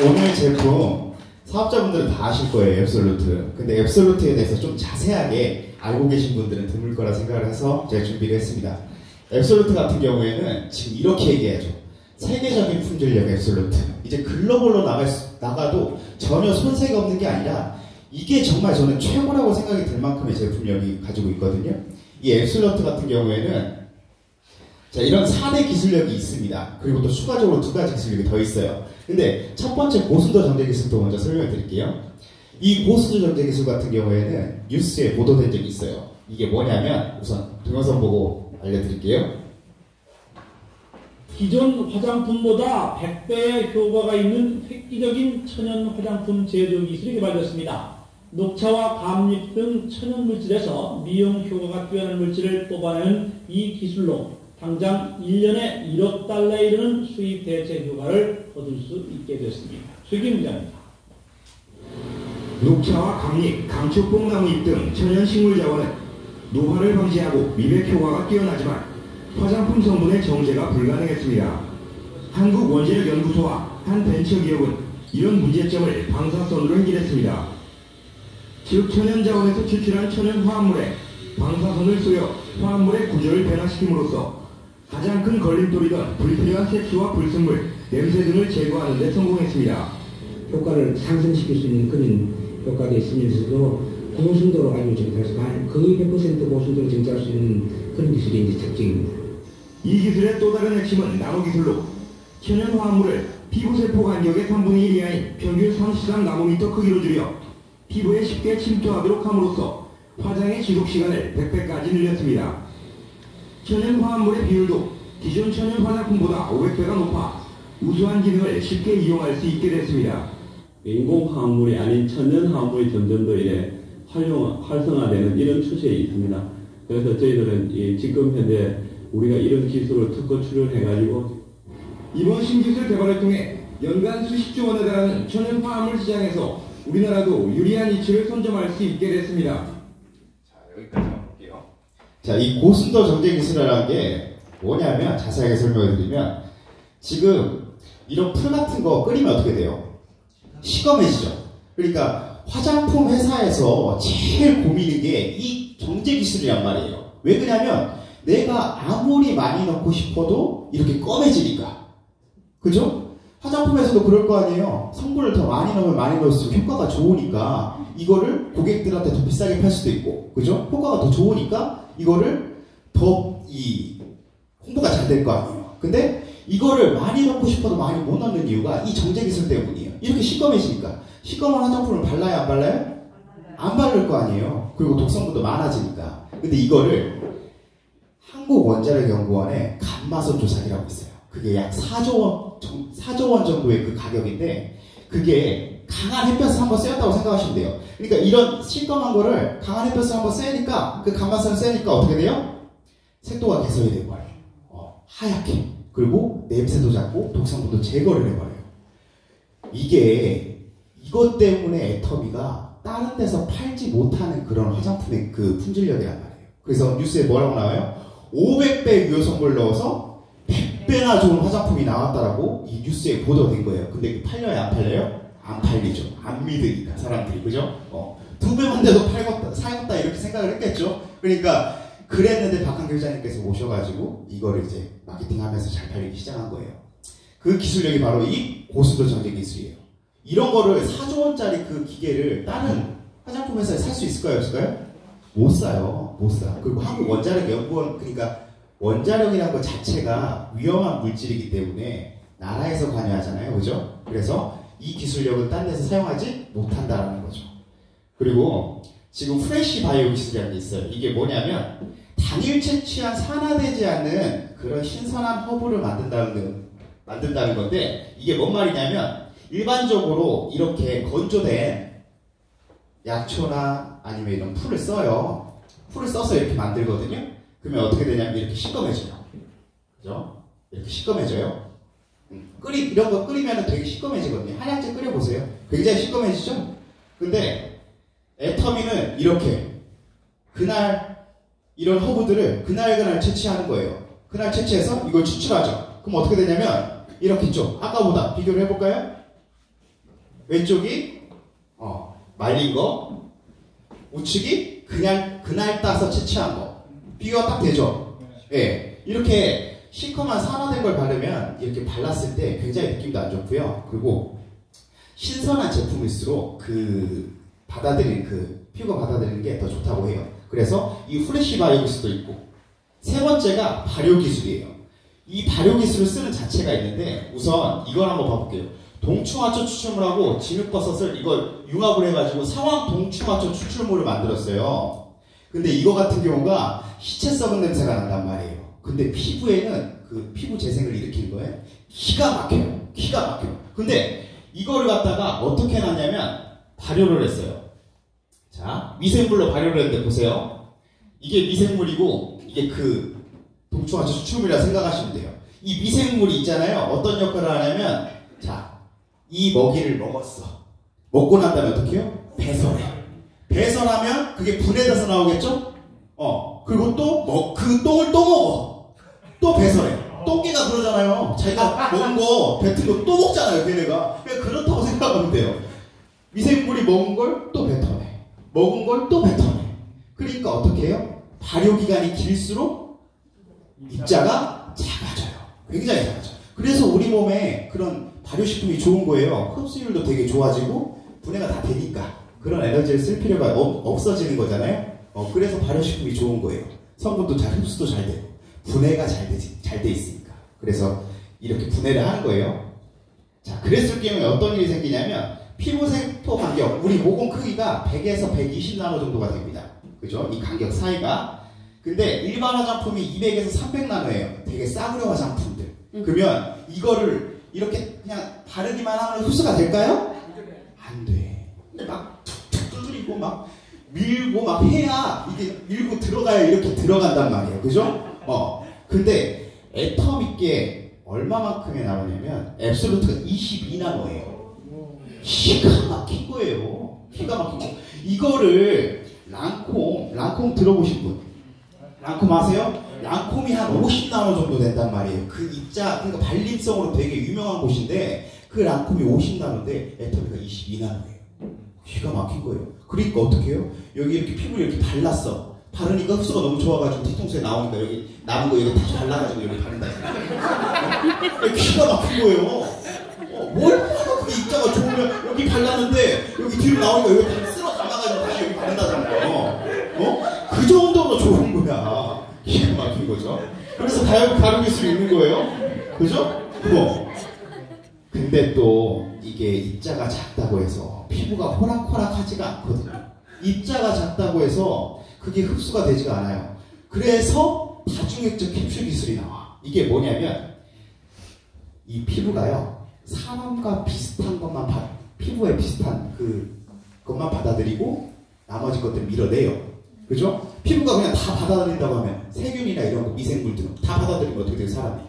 오늘 제품 사업자분들은 다 아실 거예요, 앱솔루트. 근데 앱솔루트에 대해서 좀 자세하게 알고 계신 분들은 드물 거라 생각을 해서 제가 준비를 했습니다. 앱솔루트 같은 경우에는 지금 이렇게 얘기하죠. 세계적인 품질력 앱솔루트. 이제 글로벌로 나가도 전혀 손색이 없는 게 아니라 이게 정말 저는 최고라고 생각이 들 만큼의 제품력이 가지고 있거든요. 이 앱솔루트 같은 경우에는 자, 이런 4대 기술력이 있습니다. 그리고 또 추가적으로 2가지 기술력이 더 있어요. 근데 첫 번째 고순도 정제 기술도 먼저 설명을 드릴게요. 이 고순도 정제 기술 같은 경우에는 뉴스에 보도된 적이 있어요. 이게 뭐냐면 우선 동영상 보고 알려드릴게요. 기존 화장품보다 100배의 효과가 있는 획기적인 천연 화장품 제조 기술이 개발됐습니다. 녹차와 감잎 등 천연 물질에서 미용 효과가 뛰어난 물질을 뽑아내는 이 기술로 당장 1년에 1억 달러에 이르는 수입 대체 효과를 얻을 수 있게 됐습니다. 수익입니다. 녹차와 감잎, 감초뽕나무잎 등 천연 식물 자원은 노화를 방지하고 미백 효과가 뛰어나지만 화장품 성분의 정제가 불가능했습니다. 한국원자력연구소와 한 벤처기업은 이런 문제점을 방사선으로 해결했습니다. 즉 천연 자원에서 추출한 천연 화합물에 방사선을 쏘여 화합물의 구조를 변화시킴으로써 가장 큰 걸림돌이던 불필요한 색소와 불순물, 냄새 등을 제거하는 데 성공했습니다. 효과를 상승시킬 수 있는 그런 효과가 있으면서도 고순도로 아주 증가해서 거의 100% 고순도로 증가할 수 있는 그런 기술이 이제 특징입니다. 이 기술의 또 다른 핵심은 나노기술로 천연 화합물을 피부세포 간격의 3분의 1 이하인 평균 33나노미터 크기로 줄여 피부에 쉽게 침투하도록 함으로써 화장의 지속시간을 100배까지 늘렸습니다. 천연 화합물의 비율도 기존 천연 화장품보다 500배가 높아 우수한 기능을 쉽게 이용할 수 있게 됐습니다. 인공 화합물이 아닌 천연 화합물이 점점 더 이래 활성화되는 이런 추세에 있습니다. 그래서 저희들은 지금 현재 우리가 이런 기술을 특허 출원해가지고 이번 신기술 개발을 통해 연간 수십조 원에 달하는 천연 화합물 시장에서 우리나라도 유리한 위치를 선점할 수 있게 됐습니다. 자, 여기까지만 볼게요. 자, 이 고순도 정제 기술이라는 게 뭐냐면 자세하게 설명해 드리면 지금 이런 풀 같은 거 끓이면 어떻게 돼요? 시꺼매지죠. 그러니까 화장품 회사에서 제일 고민인 게 이 정제 기술이란 말이에요. 왜 그러냐면 내가 아무리 많이 넣고 싶어도 이렇게 검해지니까. 그죠? 화장품에서도 그럴 거 아니에요. 성분을 더 많이 넣으면 많이 넣을수록 효과가 좋으니까 이거를 고객들한테 더 비싸게 팔 수도 있고, 그죠? 효과가 더 좋으니까 이거를 더 홍보가 잘 될 거 아니에요. 근데 이거를 많이 넣고 싶어도 많이 못 넣는 이유가 이 정제 기술 때문이에요. 이렇게 시꺼매지니까. 시꺼먼 화장품을 발라요, 안 발라요? 안 바를 거 아니에요. 그리고 독성분도 많아지니까. 근데 이거를 한국원자력연구원의 감마선 조사기라고 있어요. 그게 약 4조 원 정도의 그 가격인데 그게 강한 햇볕을 한번 쐬었다고 생각하시면 돼요. 그러니까 이런 시꺼먼 거를 강한 햇볕을 한번 쐬니까 그 감마선을 쐬니까 어떻게 돼요? 색도가 개선이 돼버려요. 하얗게. 그리고 냄새도 잡고 독성분도 제거를 해버려요. 이것 때문에 애터미가 다른 데서 팔지 못하는 그런 화장품의 그 품질력이란 말이에요. 그래서 뉴스에 뭐라고 나와요? 500배 유효성분을 넣어서 100배나 좋은 화장품이 나왔다라고 이 뉴스에 보도된 거예요. 근데 팔려요, 안 팔려요? 안 팔리죠. 안 믿으니까 사람들이, 그죠? 2배만 돼도 사겠다 이렇게 생각을 했겠죠. 그러니까 그랬는데 박한규 회장님께서 오셔가지고 이거를 이제 마케팅하면서 잘 팔리기 시작한 거예요. 그 기술력이 바로 이 고순도 정제 기술이에요. 이런 거를 4조 원짜리 그 기계를 다른 화장품 회사에 살 수 있을까요, 없을까요? 못 사요. 못 사. 그리고 한국원자력연구원, 그러니까 원자력이라는 것 자체가 위험한 물질이기 때문에 나라에서 관여하잖아요. 그죠? 그래서 이 기술력은 딴 데서 사용하지 못한다라는 거죠. 그리고 지금 프레시 바이오 기술이라는 게 있어요. 이게 뭐냐면 당일 채취한 산화되지 않는 그런 신선한 허브를 만든다는 건데 이게 뭔 말이냐면 일반적으로 이렇게 건조된 약초나 아니면 이런 풀을 써요. 풀을 써서 이렇게 만들거든요. 그러면 어떻게 되냐면 이렇게 시꺼매져요. 그죠? 이렇게 시꺼매져요. 이런 거 끓이면 되게 시꺼매지거든요. 한약재 끓여보세요. 굉장히 시꺼매지죠? 근데 애터미는 이렇게 그날 이런 허브들을 그날 채취하는 거예요. 그날 채취해서 이걸 추출하죠. 그럼 어떻게 되냐면 이렇게 좀 아까보다 비교를 해볼까요? 왼쪽이 말린 거, 우측이 그냥 그날 따서 채취한 거. 비교가 딱 되죠? 예. 이렇게 시커먼 산화된 걸 바르면 이렇게 발랐을 때 굉장히 느낌도 안 좋고요. 그리고 신선한 제품일수록 피부가 받아들이는 게 더 좋다고 해요. 그래서 이 후레쉬 바이오 기술도 있고, 세 번째가 발효 기술이에요. 이 발효 기술을 쓰는 자체가 있는데, 우선 이걸 한번 봐볼게요. 동충하초 추출물하고 진흙버섯을 이걸 융합을 해가지고 상황 동충하초 추출물을 만들었어요. 근데 이거 같은 경우가 시체 썩은 냄새가 난단 말이에요. 근데 피부에는 그 피부 재생을 일으키는 거예요. 기가 막혀요. 기가 막혀요. 근데 이거를 갖다가 어떻게 해놨냐면 발효를 했어요. 자, 미생물로 발효를 했는데 보세요. 이게 미생물이고 이게 그 동충하초 추출물이라 생각하시면 돼요. 이 미생물이 있잖아요. 어떤 역할을 하냐면, 자, 이 먹이를 먹었어. 먹고 난 다음에 어떻게 해요? 배설해. 배설하면 그게 분해돼서 나오겠죠? 그리고 또 그 똥을 또 먹어. 또 배설해. 똥개가 그러잖아요. 자기가 먹은 거, 뱉은 거 또 먹잖아요, 걔네가. 그냥 그렇다고 생각하면 돼요. 미생물이 먹은 걸 또 뱉어내. 먹은 걸 또 뱉어내. 그러니까 어떻게 해요? 발효기간이 길수록 입자가 작아져요. 굉장히 작아져요. 그래서 우리 몸에 그런 발효식품이 좋은 거예요. 흡수율도 되게 좋아지고 분해가 다 되니까 그런 에너지를 쓸 필요가 없어지는 거잖아요. 그래서 발효식품이 좋은 거예요. 성분도 잘 흡수도 잘 되고 분해가 잘 돼 있으니까. 그래서 이렇게 분해를 하는 거예요. 자, 그랬을 경우에 어떤 일이 생기냐면 피부세포 간격, 우리 모공 크기가 100에서 120나노 정도가 됩니다. 그죠? 이 간격 사이가. 근데 일반 화장품이 200에서 300나노예요. 되게 싸구려 화장품들. 그러면 이거를 이렇게 그냥 바르기만 하면 흡수가 될까요? 안 돼. 막 툭툭 두드리고 막 밀고 막 해야 이게 밀고 들어가야 이렇게 들어간단 말이에요. 그죠? 근데 애텀 있게 얼마만큼이 나오냐면 앱솔루트가 22나노예요. 기가 막힌 거예요. 기가 막힌 거. 이거를 랑콤 들어보신 분? 랑콤 아세요? 랑콤이 한 50나노 정도 된단 말이에요. 그 입자, 그러니까 발림성으로 되게 유명한 곳인데 그 랑콤이 50나노인데 애터미가 22나노예요. 기가 막힌 거예요. 그러니까 어떻게 해요? 여기 이렇게 피부를 이렇게 발랐어. 바르니까 흡수가 너무 좋아가지고 뒤통수에 나오니까 여기 남은 거 여기 다시 발라가지고 여기 바른다. 기가 막힌 거예요. 뭘 그게 입자가 좋으면 여기 발랐는데 여기 뒤로 나오니까 여기 다 쓸어 담아가지고 다시 여기 바른다잖아요. 그 정도로 좋은 거야. 기가 막힌 거죠. 그래서 발효 기술이 있는 거예요. 그죠? 근데 또 이게 입자가 작다고 해서 피부가 호락호락하지가 않거든요. 입자가 작다고 해서 그게 흡수가 되지가 않아요. 그래서 다중액적 캡슐 기술이 나와. 이게 뭐냐면 이 피부가요, 사람과 비슷한 것만 피부에 비슷한 그것만 받아들이고 나머지 것들 밀어내요. 그죠? 피부가 그냥 다 받아들인다고 하면 세균이나 이런 거, 미생물들은 다 받아들이면 어떻게 돼요? 사람이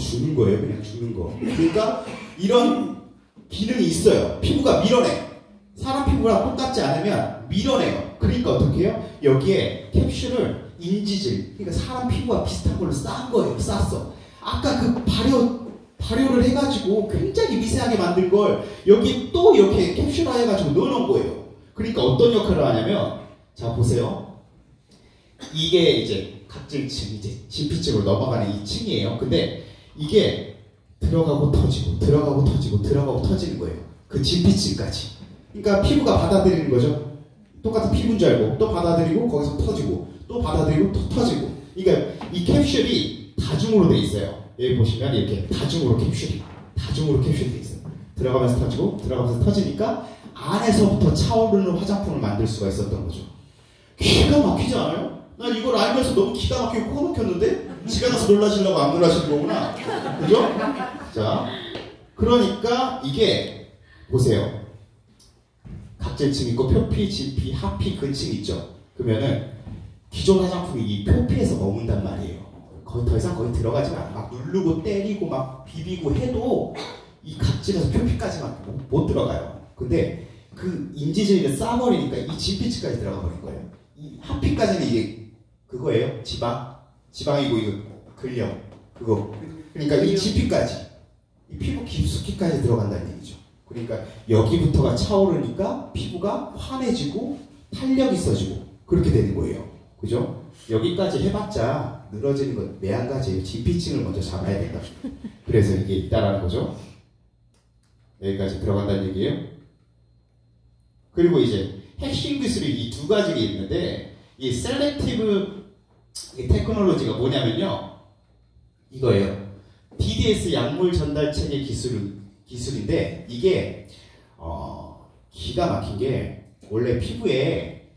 죽는 거예요. 그냥 죽는 거. 그러니까 이런 기능이 있어요. 피부가 밀어내. 사람 피부랑 똑같지 않으면 밀어내요. 그러니까 어떻게 해요? 여기에 캡슐을 인지질, 그러니까 사람 피부와 비슷한 걸로 싼 거예요. 쌌어. 아까 그 발효를 해가지고 굉장히 미세하게 만든 걸 여기 또 이렇게 캡슐화 해가지고 넣어놓은 거예요. 그러니까 어떤 역할을 하냐면, 자 보세요. 이게 이제 각질층, 이제 진피층으로 넘어가는 이 층이에요. 근데 이게 들어가고 터지고 들어가고 터지고 들어가고 터지는 거예요. 그 진피층까지. 그러니까 피부가 받아들이는 거죠. 똑같은 피부인 줄 알고 또 받아들이고 거기서 터지고 또 받아들이고 또 터지고. 그러니까 이 캡슐이 다중으로 돼 있어요. 여기 보시면 이렇게 다중으로 캡슐이 돼 있어요. 들어가면서 터지고 들어가면서 터지니까 안에서부터 차오르는 화장품을 만들 수가 있었던 거죠. 기가 막히지 않아요? 난 이걸 알면서 너무 기가 막히고 코가 막혔는데 지가 가서 놀라시려고 안 놀라시는 거구나. 그죠? 자, 그러니까 이게 보세요. 각질층 있고 표피, 진피, 하피, 근층 있죠. 그러면은 기존 화장품이 이 표피에서 머문단 말이에요. 거의 더 이상 거의 들어가지 않아. 막 누르고 때리고 막 비비고 해도 이 각질에서 표피까지만 못 들어가요. 근데 그 인지질을 싸버리니까 이 진피층까지 들어가 버린 거예요. 이 하피까지는 이게 그거예요. 지방이고 이거 근력 그거. 그러니까 이 진피까지, 이 피부 깊숙이까지 들어간다는 얘기죠. 그러니까 여기부터가 차오르니까 피부가 환해지고 탄력이 있어지고 그렇게 되는 거예요. 그죠? 여기까지 해봤자 늘어지는 건 매한가지예요. 진피층을 먼저 잡아야 된다. 그래서 이게 있다라는 거죠. 여기까지 들어간다는 얘기예요. 그리고 이제 핵심 기술이 이 두 가지가 있는데 이 셀렉티브 테크놀로지가 뭐냐면요. 이거예요. DDS 약물 전달 체계 기술인데 이게 기가 막힌 게 원래 피부에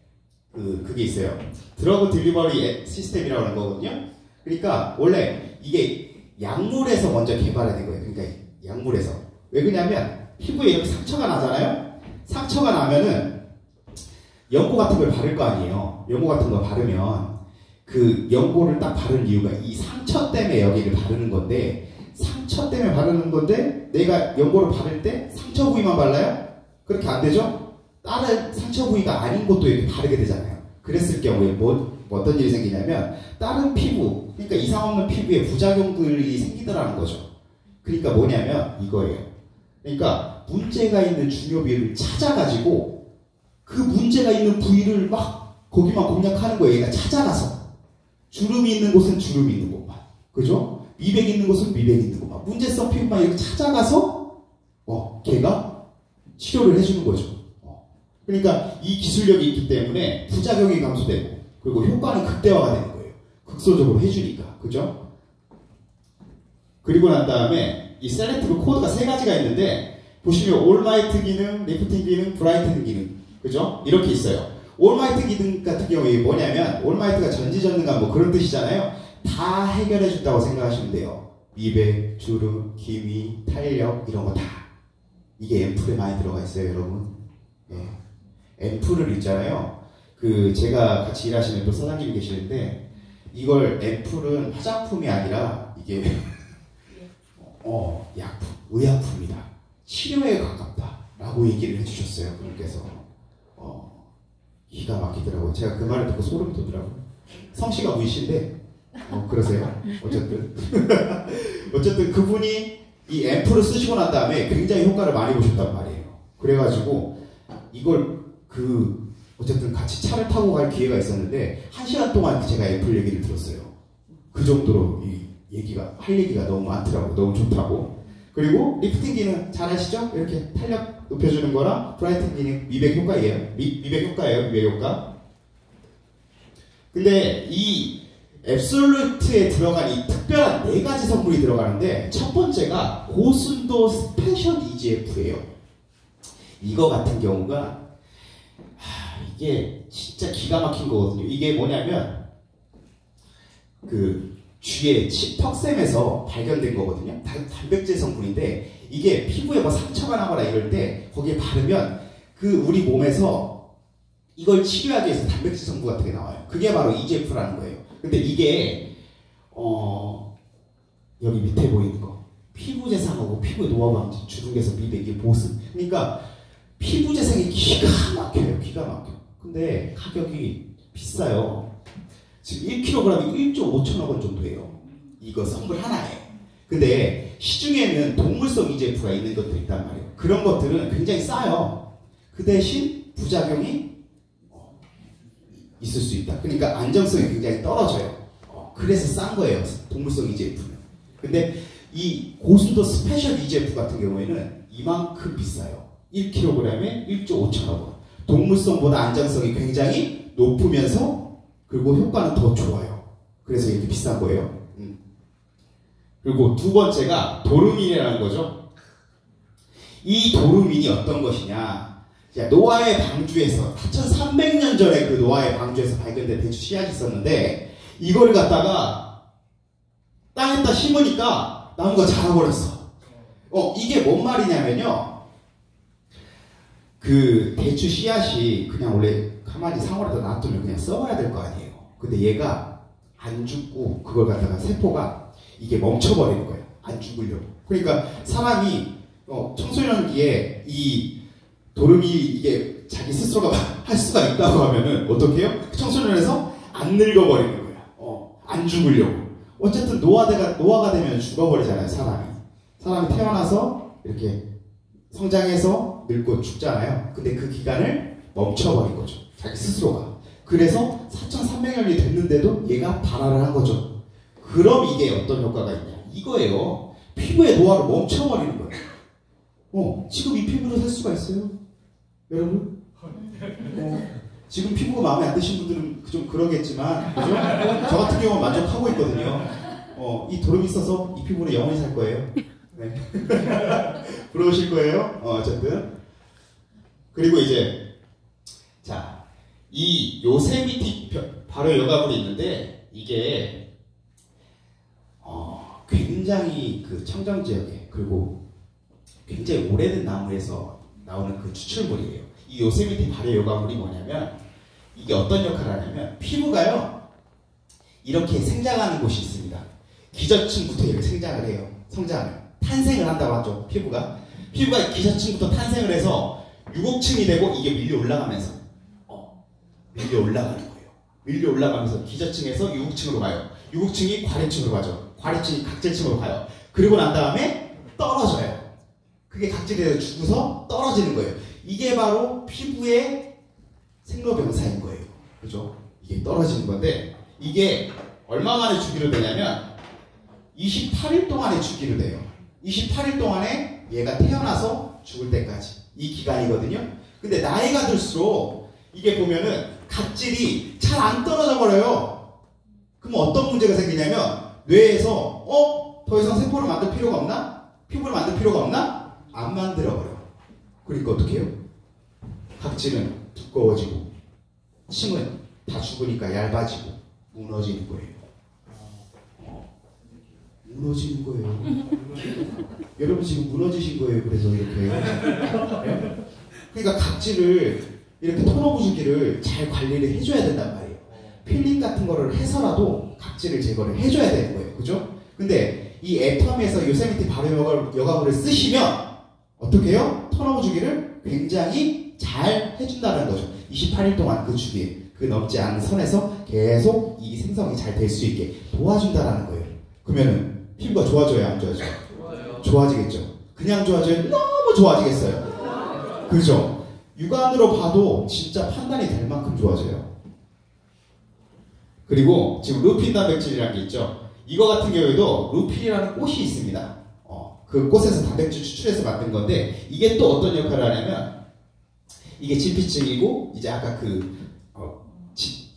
그게 있어요. 드러그 딜리버리 시스템이라고 하는 거거든요. 그러니까 원래 이게 약물에서 먼저 개발된 거예요. 그러니까 약물에서. 왜 그러냐면 피부에 이렇게 상처가 나잖아요. 상처가 나면은 연고 같은 걸 바를 거 아니에요. 연고 같은 거 바르면 그 연고를 딱 바른 이유가 이 상처 때문에 여기를 바르는 건데 상처 때문에 바르는 건데 내가 연고를 바를 때 상처 부위만 발라요? 그렇게 안 되죠? 다른 상처 부위가 아닌 곳도 이렇게 바르게 되잖아요. 그랬을 경우에 어떤 일이 생기냐면 다른 피부, 그러니까 이상 없는 피부에 부작용들이 생기더라는 거죠. 그러니까 뭐냐면 이거예요. 그러니까 문제가 있는 중요 부위를 찾아가지고 그 문제가 있는 부위를 막 거기만 공략하는 거예요. 얘가 찾아가서 주름이 있는 곳은 주름이 있는 곳만, 그죠? 미백 있는 곳은 미백 있는 곳만, 문제성 피부만 이렇게 찾아가서 걔가 치료를 해주는 거죠. 그러니까 이 기술력이 있기 때문에 부작용이 감소되고 그리고 효과는 극대화가 되는 거예요. 극소적으로 해주니까, 그죠? 그리고 난 다음에 이 셀렉티브 코드가 세 가지가 있는데 보시면 올마이트 기능, 리프팅 기능, 브라이트닝 기능, 그죠? 이렇게 있어요. 올마이트 기능 같은 경우에 뭐냐면 올마이트가 전지전능한 뭐 그런 뜻이잖아요. 다 해결해 준다고 생각하시면 돼요. 미백, 주름, 기미, 탄력 이런 거 다. 이게 앰플에 많이 들어가 있어요, 여러분. 예. 앰플을 있잖아요. 제가 같이 일하시는 또 사장님이 계시는데 이걸 앰플은 화장품이 아니라 이게 약품, 의약품이다. 치료에 가깝다라고 얘기를 해주셨어요. 그분께서. 기가 막히더라고요. 제가 그 말을 듣고 소름이 돋더라고요. 성씨가 문씨인데 그러세요. 어쨌든 그분이 이 앰플을 쓰시고 난 다음에 굉장히 효과를 많이 보셨단 말이에요. 그래가지고 이걸 어쨌든 같이 차를 타고 갈 기회가 있었는데 1시간 동안 제가 앰플 얘기를 들었어요. 그 정도로 할 얘기가 너무 많더라고. 너무 좋다고. 그리고 리프팅 기능 잘 아시죠? 이렇게 탄력 높여주는 거랑 브라이튼 기능 미백 효과예요. 미백 효과예요. 미백 효과. 근데 이 앱솔루트에 들어간 이 특별한 4가지 성분이 들어가는데 첫 번째가 고순도 스페셜 EGF예요. 이거 같은 경우가 이게 진짜 기가 막힌 거거든요. 이게 뭐냐면 쥐의 턱샘에서 발견된 거거든요. 단백질 성분인데 이게 피부에 뭐 상처가 나거나 이럴 때 거기에 바르면 우리 몸에서 이걸 치료하기 위해서 단백질 성분 같은 게 나와요. 그게 바로 EGF라는 거예요. 근데 이게 여기 밑에 보이는 거 피부 재생하고 피부 노화 방지, 주름개선, 미백, 보습. 그러니까 피부 재생이 기가 막혀요. 기가 막혀. 근데 가격이 비싸요. 지금 1kg이 1.5천억 원 정도예요. 이거 성분 하나에. 근데 시중에는 동물성 EGF가 있는 것들이 있단 말이에요. 그런 것들은 굉장히 싸요. 그 대신 부작용이 있을 수 있다. 그러니까 안정성이 굉장히 떨어져요. 그래서 싼 거예요. 동물성 EGF는. 근데 이 고순도 스페셜 EGF 같은 경우에는 이만큼 비싸요. 1kg에 1.5천억 원. 동물성보다 안정성이 굉장히 높으면서 그리고 효과는 더 좋아요. 그래서 이렇게 비싼 거예요. 그리고 두 번째가 도르민이라는 거죠. 이 도르민이 어떤 것이냐. 노아의 방주에서 4,300년 전에 그 노아의 방주에서 발견된 대추 씨앗이 있었는데 이걸 갖다가 땅에다 심으니까 나무가 자라버렸어. 이게 뭔 말이냐면요. 대추 씨앗이 그냥 원래 가만히 상온에다 놔두면 그냥 썩어야 될 거 아니에요. 근데 얘가 안 죽고 그걸 갖다가 세포가 이게 멈춰버리는 거예요. 안 죽으려고. 그러니까 사람이 청소년기에 이 도름이 이게 자기 스스로가 할 수가 있다고 하면은 어떻게 해요? 청소년에서 안 늙어버리는 거야. 안 죽으려고. 어쨌든 노화가 되면 죽어버리잖아요. 사람이 태어나서 이렇게 성장해서 늙고 죽잖아요. 근데 그 기간을 멈춰버린 거죠. 자기 스스로가. 그래서 4,300년이 됐는데도 얘가 발화를 한 거죠. 그럼 이게 어떤 효과가 있냐? 이거예요. 피부의 노화를 멈춰버리는 거예요. 지금 이 피부로 살 수가 있어요? 여러분? 지금 피부가 마음에 안 드신 분들은 좀 그러겠지만, 그죠? 저 같은 경우는 만족하고 있거든요. 이 도름이 있어서 이 피부로 영원히 살 거예요. 네. 부러우실 거예요. 어쨌든. 그리고 이제, 자, 이 요세미티 발효 여과물이 있는데, 이게, 굉장히 그 청정 지역에, 그리고 굉장히 오래된 나무에서 나오는 그 추출물이에요. 이 요세미티 발효 여과물이 뭐냐면, 이게 어떤 역할을 하냐면, 피부가요, 이렇게 생장하는 곳이 있습니다. 기저층부터 이렇게 생장을 해요. 탄생을 한다고 하죠. 피부가 기저층부터 탄생을 해서 유곡층이 되고 이게 밀려 올라가면서 밀려 올라가는 거예요. 밀려 올라가면서 기저층에서 유곡층으로 가요. 유곡층이 과립층으로 가죠. 과립층이 각질층으로 가요. 그리고 난 다음에 떨어져요. 그게 각질이 돼서 죽어서 떨어지는 거예요. 이게 바로 피부의 생로병사인 거예요. 그죠? 이게 떨어지는 건데, 이게 얼마 만에 주기로 되냐면 28일 동안에 주기로 돼요. 28일 동안에 얘가 태어나서 죽을 때까지 이 기간이거든요. 근데 나이가 들수록 이게 보면은 각질이 잘 안 떨어져 버려요. 그럼 어떤 문제가 생기냐면, 뇌에서 더 이상 세포를 만들 필요가 없나? 피부를 만들 필요가 없나? 안 만들어 버려. 그러니까 어떻게 해요? 각질은 두꺼워지고 층은 다 죽으니까 얇아지고 무너지는 거예요. 무너지는 거예요. 여러분 지금 무너지신 거예요. 그래서 이렇게. 그러니까 각질을 이렇게 톤오브 주기를 잘 관리를 해줘야 된단 말이에요. 필링 같은 거를 해서라도 각질을 제거를 해줘야 되는 거예요. 그죠? 근데 이 애텀에서 요세미티 발효 여과물을 쓰시면 어떻게 해요? 톤오브 주기를 굉장히 잘 해준다는 거죠. 28일 동안 그 주기에, 그 넘지 않은 선에서 계속 이 생성이 잘 될 수 있게 도와준다라는 거예요. 그러면은 피부가 좋아져요, 안 좋아져요? 좋아지겠죠. 그냥 좋아져요? 너무 좋아지겠어요. 그죠? 육안으로 봐도 진짜 판단이 될 만큼 좋아져요. 그리고 지금 루핀 단백질이라는 게 있죠. 이거 같은 경우에도 루핀이라는 꽃이 있습니다. 그 꽃에서 단백질 추출해서 만든 건데, 이게 또 어떤 역할을 하냐면, 이게 진피층이고 이제 아까 그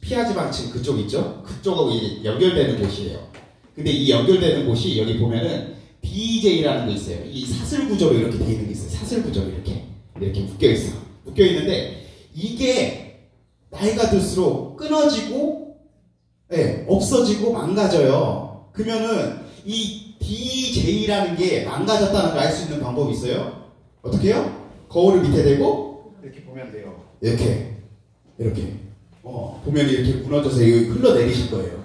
피하지방층 그쪽 있죠? 그쪽하고 이제 연결되는 곳이에요. 근데 이 연결되는 곳이 여기 보면은 DJ라는 거 있어요. 이 사슬 구조로 이렇게 돼 있는 게 있어요. 사슬 구조로 이렇게 묶여 있어. 묶여 있는데 이게 나이가 들수록 끊어지고, 없어지고 망가져요. 그러면은 이 DJ라는 게 망가졌다는 걸 알 수 있는 방법이 있어요. 어떻게 해요? 거울을 밑에 대고 이렇게 보면 돼요. 이렇게 보면 이렇게 무너져서 여기 흘러내리실 거예요.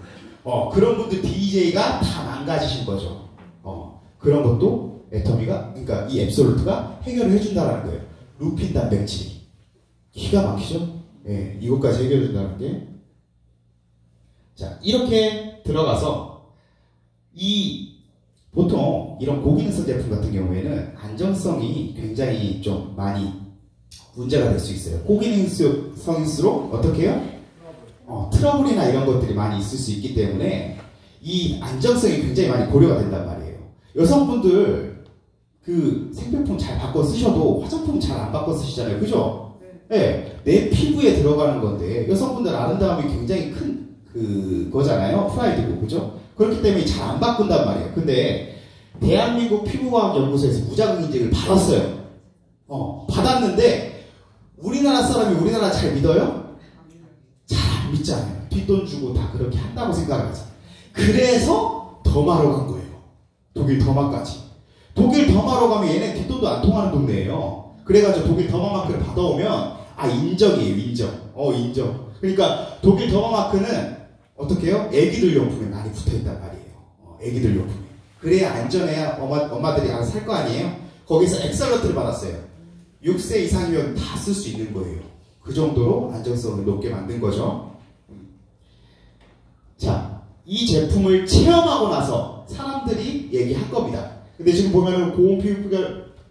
그런 분들 DJ가 다 망가지신 거죠. 그런 것도 애터미가, 그러니까 이 앱솔루트가 해결을 해준다라는 거예요. 루핀 단백질이. 기가 막히죠? 이것까지 해결해준다는 게. 자, 이렇게 들어가서 보통 이런 고기능성 제품 같은 경우에는 안정성이 굉장히 좀 많이 문제가 될 수 있어요. 고기능성일수록 어떻게 해요? 트러블이나 이런 것들이 많이 있을 수 있기 때문에 이 안정성이 굉장히 많이 고려가 된단 말이에요. 여성분들 그 생필품 잘 바꿔 쓰셔도 화장품 잘 안 바꿔 쓰시잖아요. 그죠? 네. 내 피부에 들어가는 건데 여성분들 아름다움이 굉장히 큰 그거잖아요. 프라이드고. 그죠? 그렇기 때문에 잘 안 바꾼단 말이에요. 근데 대한민국 피부과학연구소에서 무자극 인증을 받았어요. 받았는데 우리나라 사람이 우리나라 잘 믿어요? 잘 안 믿잖아요. 뒷돈 주고 다 그렇게 한다고 생각을 하죠. 그래서 더마로 간 거예요. 독일 더마까지. 독일 더마로 가면 얘네 뒷돈도 안 통하는 동네예요. 그래가지고 독일 더마 마크를 받아오면 인정이에요. 인정. 그러니까 독일 더마 마크는 어떻게 해요? 애기들 용품에 많이 붙어있단 말이에요. 애기들 용품에. 그래야 안전해야 엄마들이 알아서 살 거 아니에요? 거기서 엑설런트를 받았어요. 6세 이상이면 다 쓸 수 있는 거예요. 그 정도로 안정성을 높게 만든 거죠. 자, 이 제품을 체험하고 나서 사람들이 얘기할 겁니다. 근데 지금 보면은 고온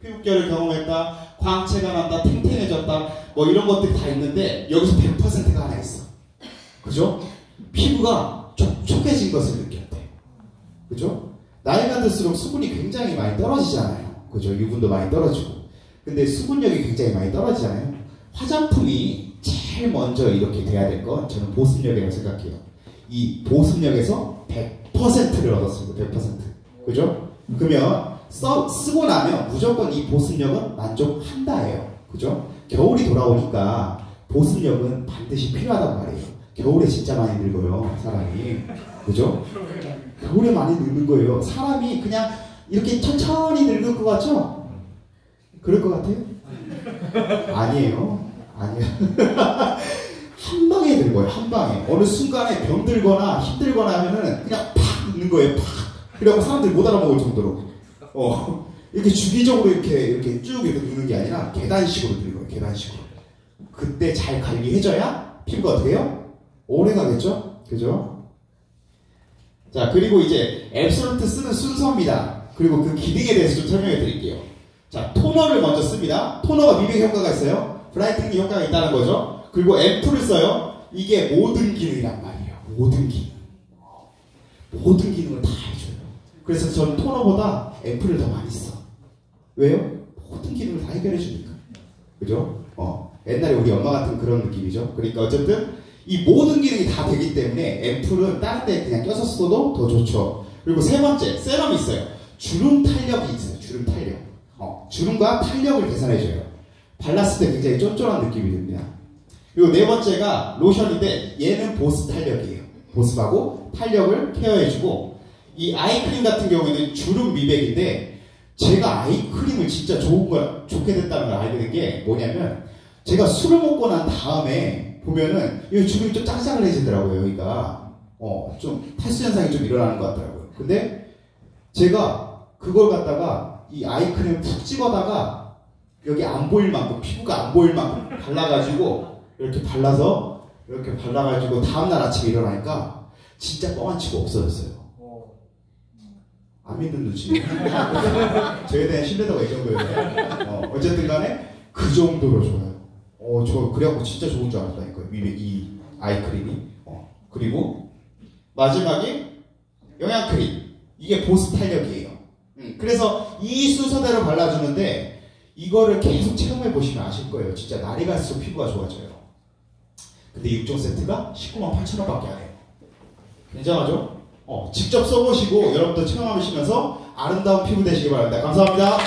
피부결을 경험했다, 광채가 난다, 탱탱해졌다, 뭐 이런 것들이 다 있는데 여기서 100%가 하나 있어. 그죠? 피부가 촉촉해진 것을 느꼈대. 그죠? 나이가 들수록 수분이 굉장히 많이 떨어지잖아요. 그죠? 유분도 많이 떨어지고. 근데 수분력이 굉장히 많이 떨어지잖아요. 화장품이 제일 먼저 이렇게 돼야 될 건 저는 보습력이라고 생각해요. 이 보습력에서 100%를 얻었습니다. 100%. 그죠? 그러면 쓰고 나면 무조건 이 보습력은 만족한다예요. 그죠? 겨울이 돌아오니까 보습력은 반드시 필요하단 말이에요. 겨울에 진짜 많이 늙어요, 사람이. 그죠? 겨울에 많이 늙는 거예요. 사람이 그냥 이렇게 천천히 늙을 것 같죠? 그럴 것 같아요? 아니에요. 아니에요. 한 방에 늙어요. 한 방에. 어느 순간에 병들거나 힘들거나 하면은 그냥 팍 늙는 거예요. 팍. 그래갖고 사람들이 못 알아먹을 정도로. 이렇게 주기적으로 이렇게 쭉 이렇게 늙는 게 아니라 계단식으로 늙어요. 계단식으로. 그때 잘 관리해줘야 피부가 어떻게 해요? 오래 가겠죠? 그죠? 자, 그리고 이제 앱솔루트 쓰는 순서입니다. 그리고 그 기능에 대해서 좀 설명해 드릴게요. 자, 토너를 먼저 씁니다. 토너가 미백 효과가 있어요. 브라이트닝 효과가 있다는 거죠. 그리고 앰플을 써요. 이게 모든 기능이란 말이에요. 모든 기능. 모든 기능을 다 해줘요. 그래서 저는 토너보다 앰플을 더 많이 써. 왜요? 모든 기능을 다 해결해 주니까. 그죠? 옛날에 우리 엄마 같은 그런 느낌이죠. 그러니까 어쨌든 이 모든 기능이 다 되기 때문에 앰플은 다른 데 그냥 껴서 써도 더 좋죠. 그리고 세 번째, 세럼이 있어요. 주름 탄력이 있어요. 주름 탄력. 주름과 탄력을 개선해줘요. 발랐을 때 굉장히 쫀쫀한 느낌이 듭니다. 그리고 네 번째가 로션인데 얘는 보습 탄력이에요. 보습하고 탄력을 케어해주고, 이 아이크림 같은 경우에는 주름 미백인데 제가 아이크림을 진짜 좋게 됐다는 걸 알게 된 게 뭐냐면, 제가 술을 먹고 난 다음에 보면은 여기 주름이 좀 짱짱해지더라고요. 여기가 좀 탈수 현상이 좀 일어나는 것 같더라고요. 근데 제가 그걸 갖다가 이 아이크림을 푹 찍어다가 여기 안 보일 만큼, 피부가 안 보일 만큼 발라가지고 이렇게 발라가지고 다음날 아침에 일어나니까 진짜 뻥안 치고 없어졌어요. 안 믿는 눈치. 저에 대한 신뢰도가 이 정도였네요. 어쨌든 간에 그 정도로 좋아요. 저 그래갖고 진짜 좋은 줄 알았다니까요. 이 아이크림이. 그리고 마지막에 영양크림. 이게 보습 탄력이에요. 그래서 이 순서대로 발라주는데 이거를 계속 체험해 보시면 아실 거예요. 진짜 날이 갈수록 피부가 좋아져요. 근데 6종 세트가 198,000원밖에 안 해요. 굉장하죠? 직접 써보시고 여러분도 체험하시면서 아름다운 피부 되시기 바랍니다. 감사합니다.